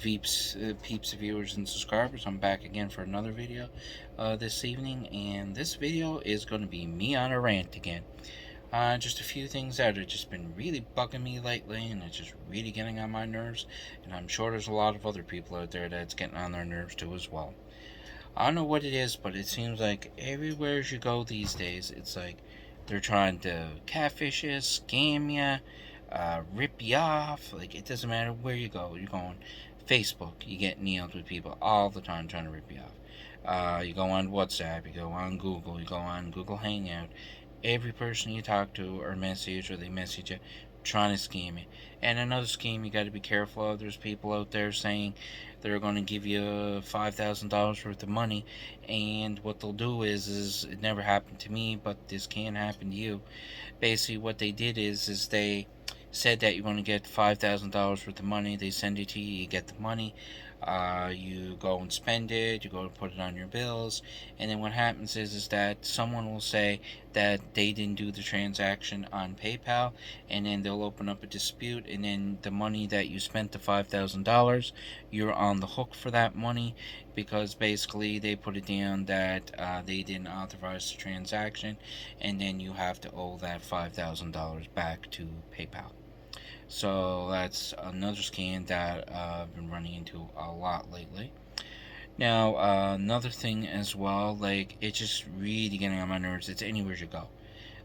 Peeps, viewers, and subscribers. I'm back again for another video this evening, and this video is going to be me on a rant again. Just a few things that have just been really bugging me lately, and it's just really getting on my nerves, and I'm sure there's a lot of other people out there that's getting on their nerves too as well. I don't know what it is, but it seems like everywhere you go these days, it's like they're trying to catfish you, scam you, rip you off. Like, it doesn't matter where you go. You're going Facebook, you get nailed with people all the time trying to rip you off. You go on WhatsApp, you go on Google, you go on Google Hangout. Every person you talk to or message or they message you trying to scam you. And another scheme you got to be careful of. There's people out there saying they're going to give you $5,000 worth of money, and what they'll do is it never happened to me, but this can happen to you. Basically, what they did is they said that you're going to get $5,000 worth of money. They send it to you, you get the money. You go and spend it, you go and put it on your bills, and then what happens is that someone will say that they didn't do the transaction on PayPal, and then they'll open up a dispute, and then the money that you spent, the $5,000, you're on the hook for that money, because basically they put it down that they didn't authorize the transaction, and then you have to owe that $5,000 back to PayPal. So that's another scam that I've been running into a lot lately. Now, another thing as well, like, it's just really getting on my nerves. It's anywhere you go.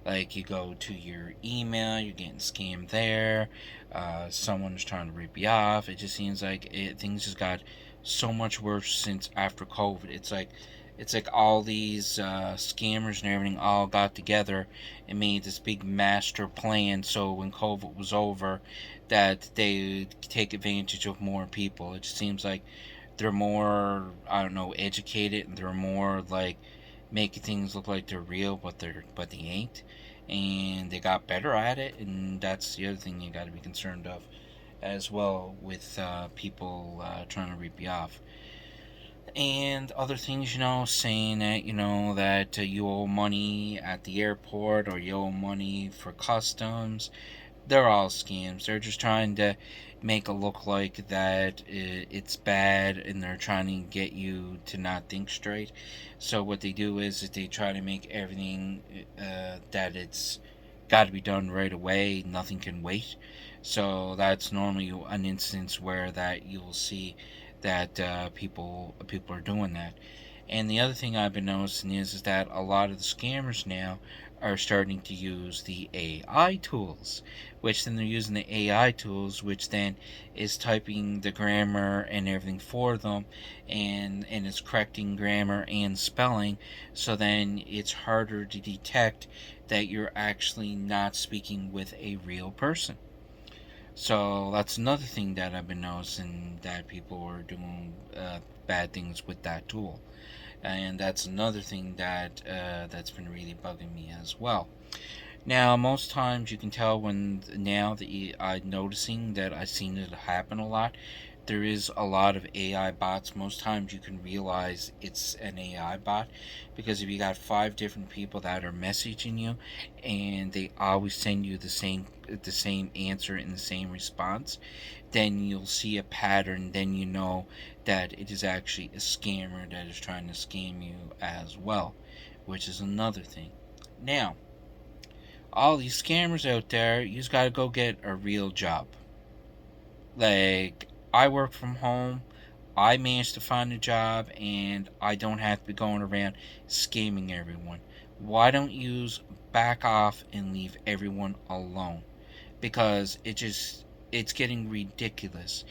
Like, you go to your email, you're getting scammed there. Someone is trying to rip you off. It just seems like things just got so much worse since after COVID. It's like all these scammers and everything all got together and made this big master plan. So when COVID was over, that they would take advantage of more people. It just seems like they're more, I don't know, educated, and they're more like making things look like they're real, but they ain't, and they got better at it. And that's the other thing you got to be concerned of as well, with people trying to rip you off and other things, saying that you owe money at the airport, or you owe money for customs. They're all scams. They're just trying to make it look like that it's bad, and they're trying to get you to not think straight. So what they do is that they try to make everything that it's got to be done right away. Nothing can wait. So that's normally an instance where that you'll see that people are doing that. And the other thing I've been noticing is that a lot of the scammers now are starting to use the AI tools, which then they're using the AI tools, which then is typing the grammar and everything for them, and it's correcting grammar and spelling, so then it's harder to detect that you're actually not speaking with a real person. So that's another thing that I've been noticing, that people are doing bad things with that tool, and that's another thing that's been really bugging me as well. Now, most times you can tell when now that I'm noticing that I've seen it happen a lot. There is a lot of AI bots. Most times you can realize it's an AI bot, because if you got five different people that are messaging you, and they always send you the same answer and the same response, then you'll see a pattern. Then you know that it is actually a scammer that is trying to scam you as well, which is another thing. Now, all these scammers out there, you just gotta go get a real job. Like, I work from home. I managed to find a job, and I don't have to be going around scamming everyone. Why don't you back off and leave everyone alone? Because it's getting ridiculous.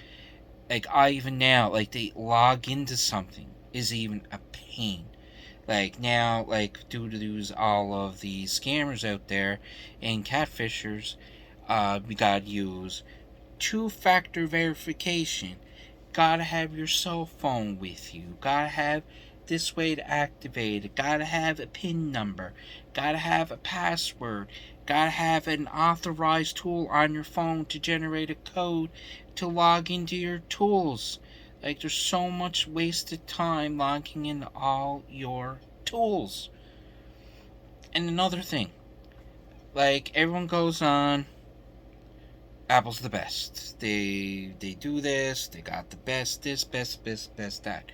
Like, I even now, like, they log into something is even a pain. Like, now, like, due to all of the scammers out there and catfishers, we gotta use two-factor verification. Gotta have your cell phone with you. Gotta have this way to activate it. Gotta have a PIN number. Gotta have a password. Gotta have an authorized tool on your phone to generate a code to log into your tools. Like, there's so much wasted time logging in all your tools. And another thing, like, everyone goes on Apple's the best. They do this. They got the best this, best that.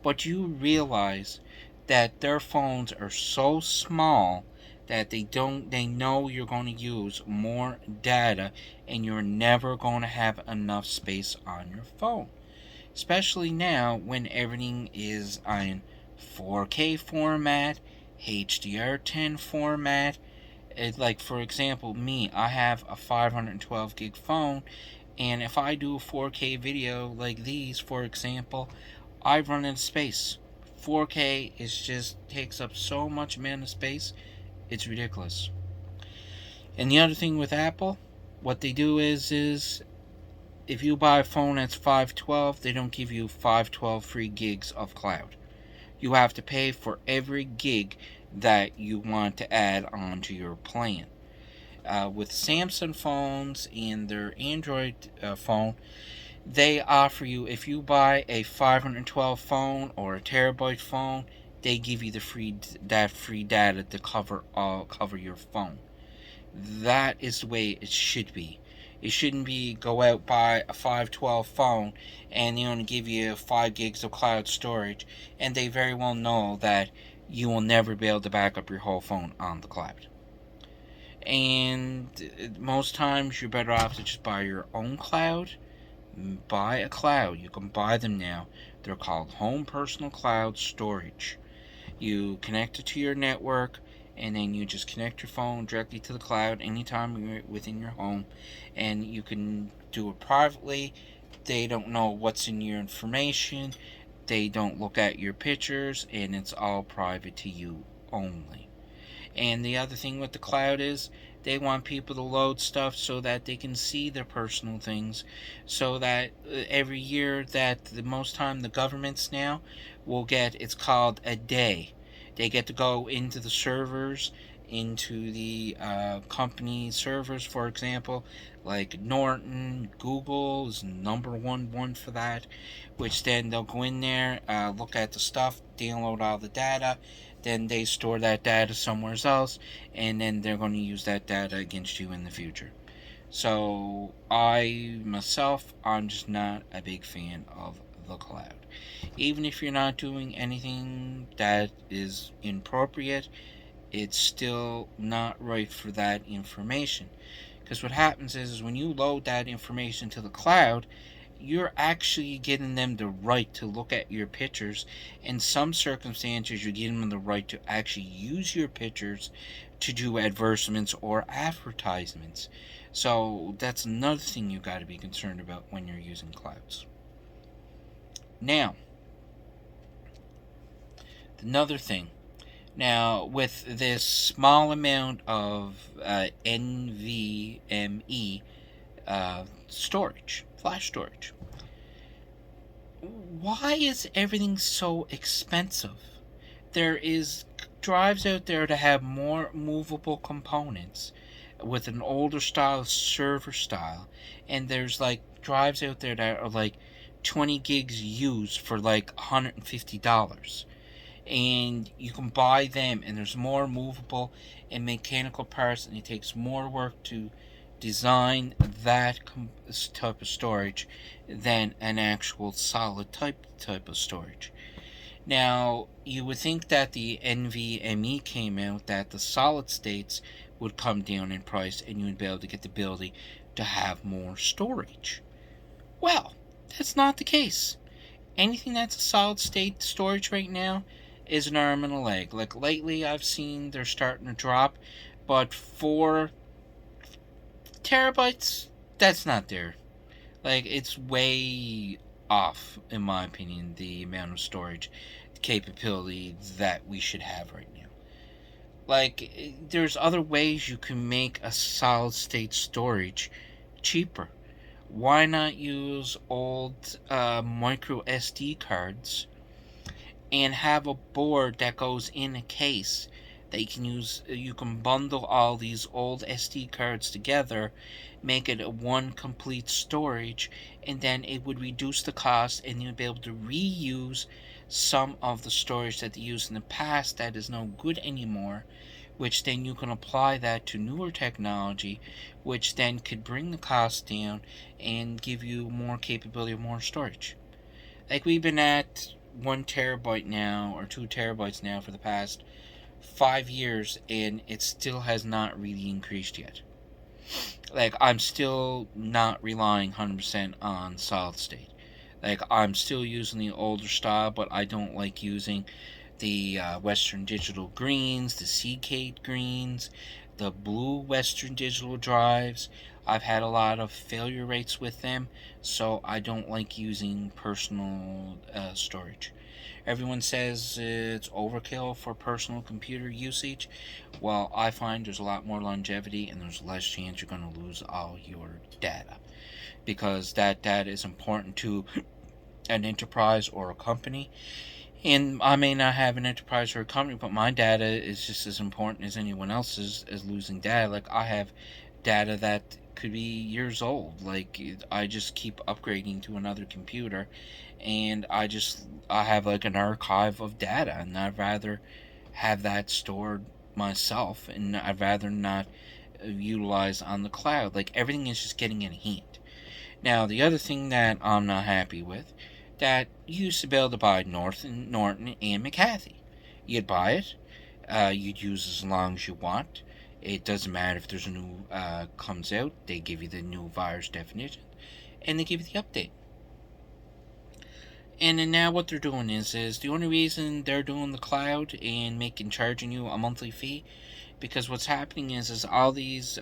But you realize that their phones are so small that they know you're going to use more data and you're never going to have enough space on your phone. Especially now when everything is on 4K format, HDR10 format. Like, for example, me, I have a 512 gig phone, and if I do a 4K video like these, for example, I run out of space. 4K is just takes up so much amount of space, it's ridiculous. And the other thing with Apple, what they do is if you buy a phone that's 512, they don't give you 512 free gigs of cloud. You have to pay for every gig that you want to add onto your plan. With Samsung phones and their Android phone, they offer you, if you buy a 512 phone or a terabyte phone, they give you the free data to cover your phone. That is the way it should be. It shouldn't be go out buy a 512 phone and they only give you 5 gigs of cloud storage, and they very well know that you will never be able to back up your whole phone on the cloud. And most times you're better off to just buy your own cloud. Buy a cloud. You can buy them now. They're called home personal cloud storage. You connect it to your network, and then you just connect your phone directly to the cloud anytime you're within your home, and you can do it privately. They don't know what's in your information. They don't look at your pictures, and it's all private to you only. And the other thing with the cloud is they want people to load stuff so that they can see their personal things, so that every year that the most time the governments now will get, it's called a day. They get to go into the servers, into the company servers, for example, like Norton. Google is number one for that, which then they'll go in there, look at the stuff, download all the data, then they store that data somewhere else, and then they're going to use that data against you in the future. So I'm just not a big fan of the cloud. Even if you're not doing anything that is inappropriate, it's still not right for that information. Because what happens is when you load that information to the cloud, you're actually getting them the right to look at your pictures. In some circumstances, you're giving them the right to actually use your pictures to do advertisements or advertisements. So that's another thing you got to be concerned about when you're using clouds. Now, another thing. Now, with this small amount of NVMe storage, flash storage, why is everything so expensive? There is drives out there to have more movable components with an older style server style, and there's like drives out there that are like 20 gigs used for like $150, and you can buy them, and there's more movable and mechanical parts, and it takes more work to design that type of storage than an actual solid type of storage. Now, you would think that the NVMe came out, that the solid states would come down in price and you would be able to get the ability to have more storage. Well, that's not the case. Anything that's a solid state storage right now is an arm and a leg. Like lately, I've seen they're starting to drop, but 4 terabytes, that's not there. Like, it's way off, in my opinion, the amount of storage capability that we should have right now. Like, there's other ways you can make a solid state storage cheaper. Why not use old micro SD cards and have a board that goes in a case that you can use? You can bundle all these old SD cards together, make it a one complete storage, and then it would reduce the cost, and you'd be able to reuse some of the storage that they used in the past that is no good anymore, which then you can apply that to newer technology, which then could bring the cost down and give you more capability of more storage. Like we've been at 1 terabyte now or 2 terabytes now for the past 5 years, and it still has not really increased yet. Like I'm still not relying 100% on solid state. Like I'm still using the older style, but I don't like using the Western Digital greens, the Seagate greens, the blue Western Digital drives. I've had a lot of failure rates with them, so I don't like using personal storage. Everyone says it's overkill for personal computer usage. Well, I find there's a lot more longevity and there's less chance you're going to lose all your data, because that data is important to an enterprise or a company. And I may not have an enterprise or a company, but my data is just as important as anyone else's as losing data. Like I have data that could be years old. Like I just keep upgrading to another computer, and I have like an archive of data, and I'd rather have that stored myself, and I'd rather not utilize on the cloud. Like everything is just getting in hand. Now the other thing that I'm not happy with, that you used to be able to buy Norton and McAfee. You'd buy it, you'd use as long as you want. It doesn't matter if there's a new comes out. They give you the new virus definition, and they give you the update. And then now what they're doing is the only reason they're doing the cloud and charging you a monthly fee, because what's happening is all these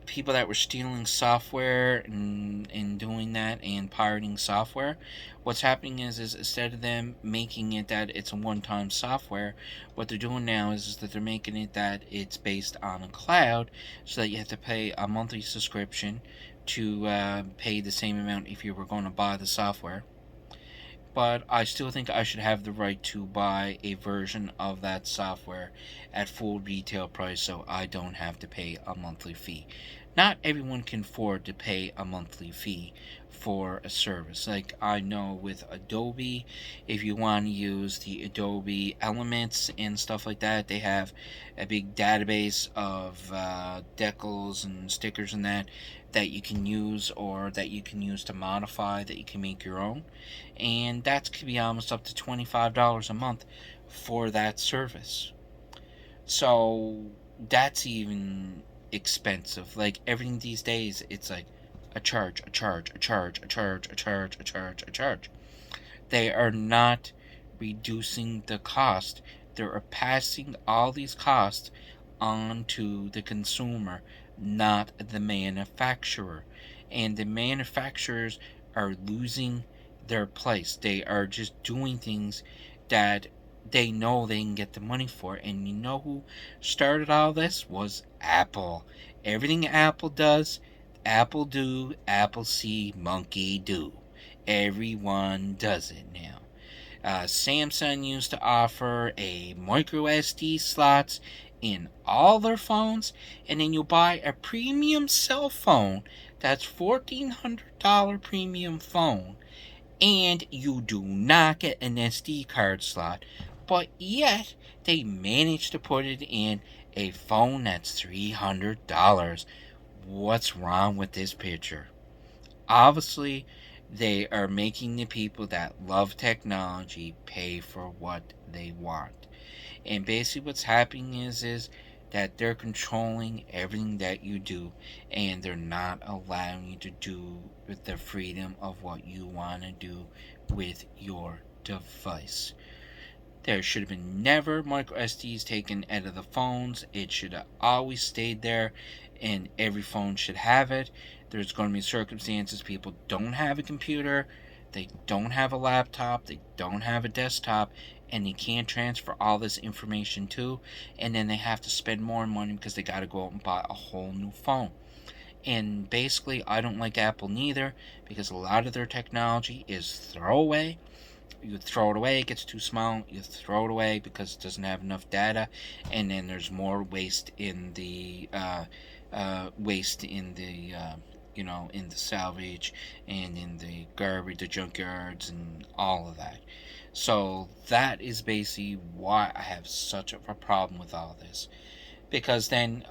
people that were stealing software and doing that and pirating software, what's happening is instead of them making it that it's a one-time software, what they're doing now is that they're making it that it's based on a cloud, so that you have to pay a monthly subscription to pay the same amount if you were going to buy the software. But I still think I should have the right to buy a version of that software at full retail price, so I don't have to pay a monthly fee. Not everyone can afford to pay a monthly fee for a service. Like I know with Adobe, if you want to use the Adobe Elements and stuff like that, they have a big database of decals and stickers and that you can use, or that you can use to modify, that you can make your own, and that could be almost up to $25 a month for that service. So that's even expensive. Like everything these days, it's like a charge, a charge, a charge, a charge, a charge, a charge, a charge. They are not reducing the cost. They are passing all these costs on to the consumer, not the manufacturer. And the manufacturers are losing their place. They are just doing things that they know they can get the money for. And you know who started all this? Was Apple. Everything Apple does, Apple do, Apple see, monkey do. Everyone does it now. Samsung used to offer a micro SD slots in all their phones, and then you buy a premium cell phone that's $1,400 premium phone, and you do not get an SD card slot, but yet they managed to put it in a phone that's $300. What's wrong with this picture? Obviously, they are making the people that love technology pay for what they want. And basically what's happening is that they're controlling everything that you do, and they're not allowing you to do with the freedom of what you want to do with your device. There should have been never micro SDs taken out of the phones. It should have always stayed there, and every phone should have it. There's going to be circumstances people don't have a computer, they don't have a laptop, they don't have a desktop, and they can't transfer all this information to, and then they have to spend more money because they got to go out and buy a whole new phone. And basically, I don't like Apple neither, because a lot of their technology is throwaway. You throw it away, it gets too small, you throw it away because it doesn't have enough data, and then there's more waste in the in the salvage and in the garbage, the junkyards, and all of that. So that is basically why I have such a problem with all this. Because then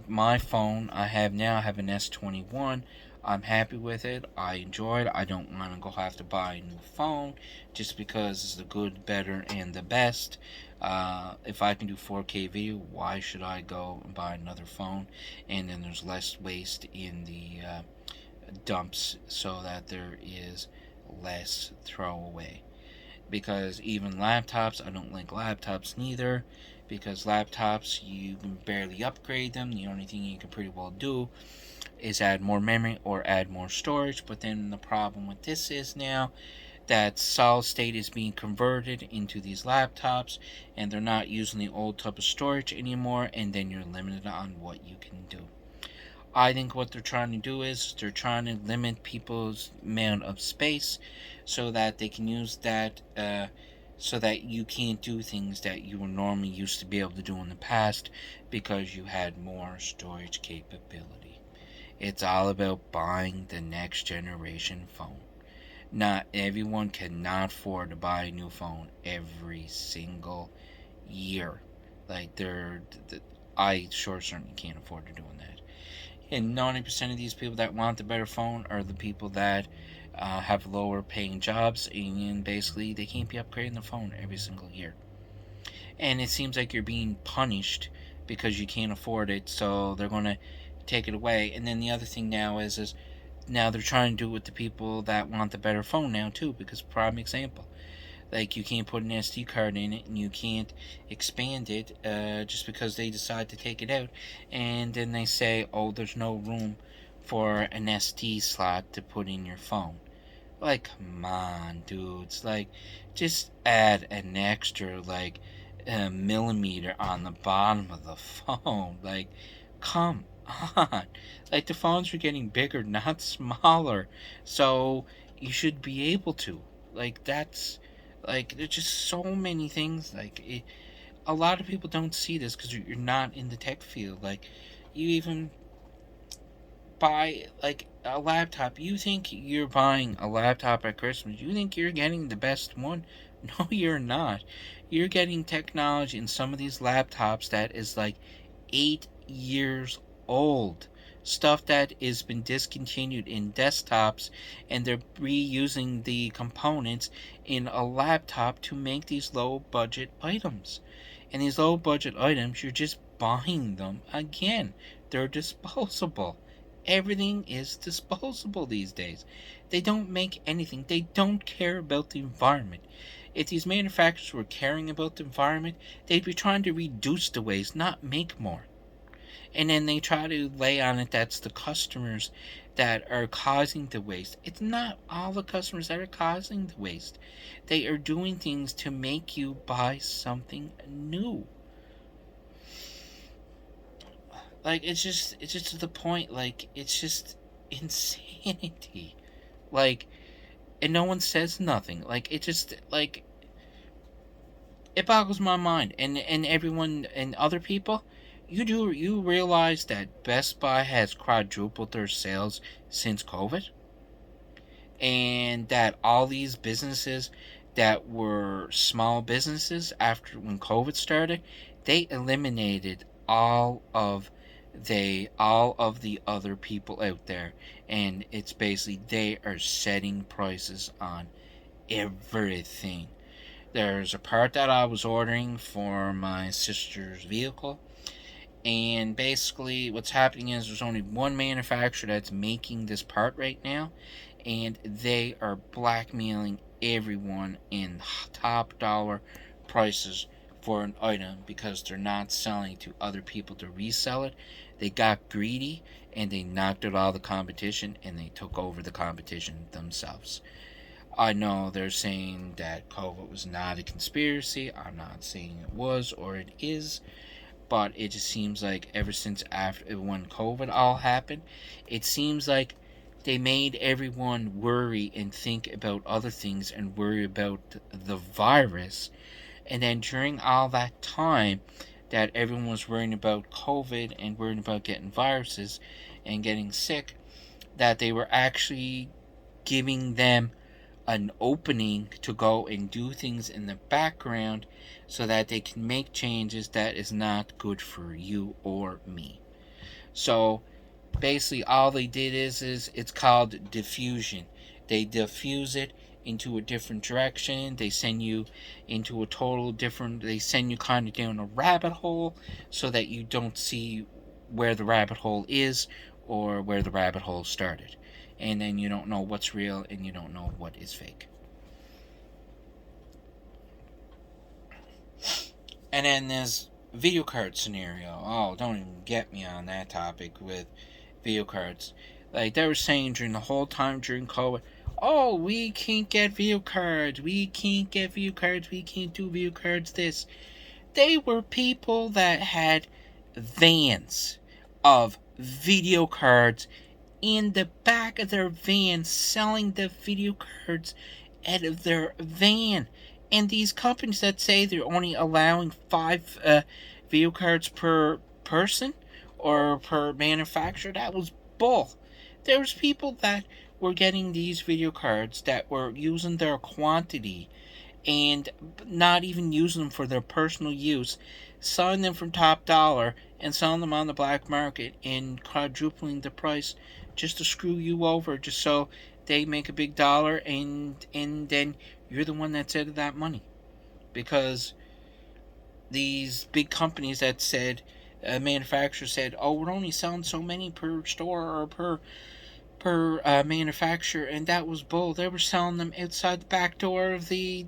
my phone I have now, I have an S21. I'm happy with it. I enjoy it. I don't want to go have to buy a new phone just because it's the good, better, and the best. If I can do 4K video, why should I go and buy another phone? And then there's less waste in the dumps, so that there is less throwaway. Because even laptops, I don't like laptops neither, because laptops, you can barely upgrade them. The only thing you can pretty well do is add more memory or add more storage. But then the problem with this is now that solid state is being converted into these laptops, and they're not using the old type of storage anymore, and then you're limited on what you can do. I think what they're trying to do is they're trying to limit people's amount of space so that they can use that, so that you can't do things that you were normally used to be able to do in the past because you had more storage capability. It's all about buying the next generation phone. Not everyone cannot afford to buy a new phone every single year. Like I sure certainly can't afford to doing that. And 90% of these people that want the better phone are the people that have lower paying jobs, and basically they can't be upgrading the phone every single year. And it seems like you're being punished because you can't afford it, so they're going to take it away. And then the other thing now is now they're trying to do it with the people that want the better phone now too, because prime example, like you can't put an SD card in it and you can't expand it just because they decide to take it out. And then they say, oh, there's no room for an SD slot to put in your phone. Like, come on, dudes. Like, just add an extra, like, a millimeter on the bottom of the phone. Like, come on. Like, the phones are getting bigger, not smaller. So, you should be able to. Like, that's. Like, there's just so many things. A lot of people don't see this because you're not in the tech field. Like, you even buy like a laptop. You think you're buying a laptop at Christmas. You think you're getting the best one. No, you're not. You're getting technology in some of these laptops that is like 8 years old. Stuff that has been discontinued in desktops, and they're reusing the components in a laptop to make these low budget items. And these low budget items, you're just buying them again. They're disposable. Everything is disposable these days. They don't make anything. They don't care about the environment. If these manufacturers were caring about the environment, they'd be trying to reduce the waste, not make more. And then they try to lay on it that's the customers that are causing the waste. It's not all the customers that are causing the waste. They are doing things to make you buy something new. Like, it's just to the point. Like, it's just insanity. Like, and no one says nothing. Like, it just like it boggles my mind. And everyone and other people, you realize that Best Buy has quadrupled their sales since COVID, and that all these businesses that were small businesses after when COVID started, they eliminated all of the other people out there, and it's basically they are setting prices on everything. There's a part that I was ordering for my sister's vehicle, and basically what's happening is there's only one manufacturer that's making this part right now, and they are blackmailing everyone in top dollar prices for an item because they're not selling to other people to resell it. They got greedy and they knocked out all the competition and they took over the competition themselves. I know they're saying that COVID was not a conspiracy. I'm not saying it was or it is, but it just seems like ever since after when COVID all happened, it seems like they made everyone worry and think about other things and worry about the virus. And then during all that time that everyone was worrying about COVID and worrying about getting viruses and getting sick, that they were actually giving them an opening to go and do things in the background so that they can make changes that is not good for you or me. So basically all they did is it's called diffusion. They diffuse it into a different direction. They send you into a total different, they send you kind of down a rabbit hole so that you don't see where the rabbit hole is or where the rabbit hole started, and then you don't know what's real and you don't know what is fake. And then there's video card scenario. Oh, don't even get me on that topic with video cards. Like they were saying during the whole time during COVID, oh, we can't get video cards. We can't get video cards. We can't do video cards. This. They were people that had vans of video cards in the back of their van selling the video cards out of their van. And these companies that say they're only allowing 5 video cards per person or per manufacturer, that was bull. There was people that were getting these video cards that were using their quantity and not even using them for their personal use, selling them from top dollar and selling them on the black market and quadrupling the price just to screw you over, just so they make a big dollar, and then you're the one that's out of that money. Because these big companies that said, manufacturers said, oh, we're only selling so many per store or per manufacturer, and that was bull. They were selling them outside the back door of the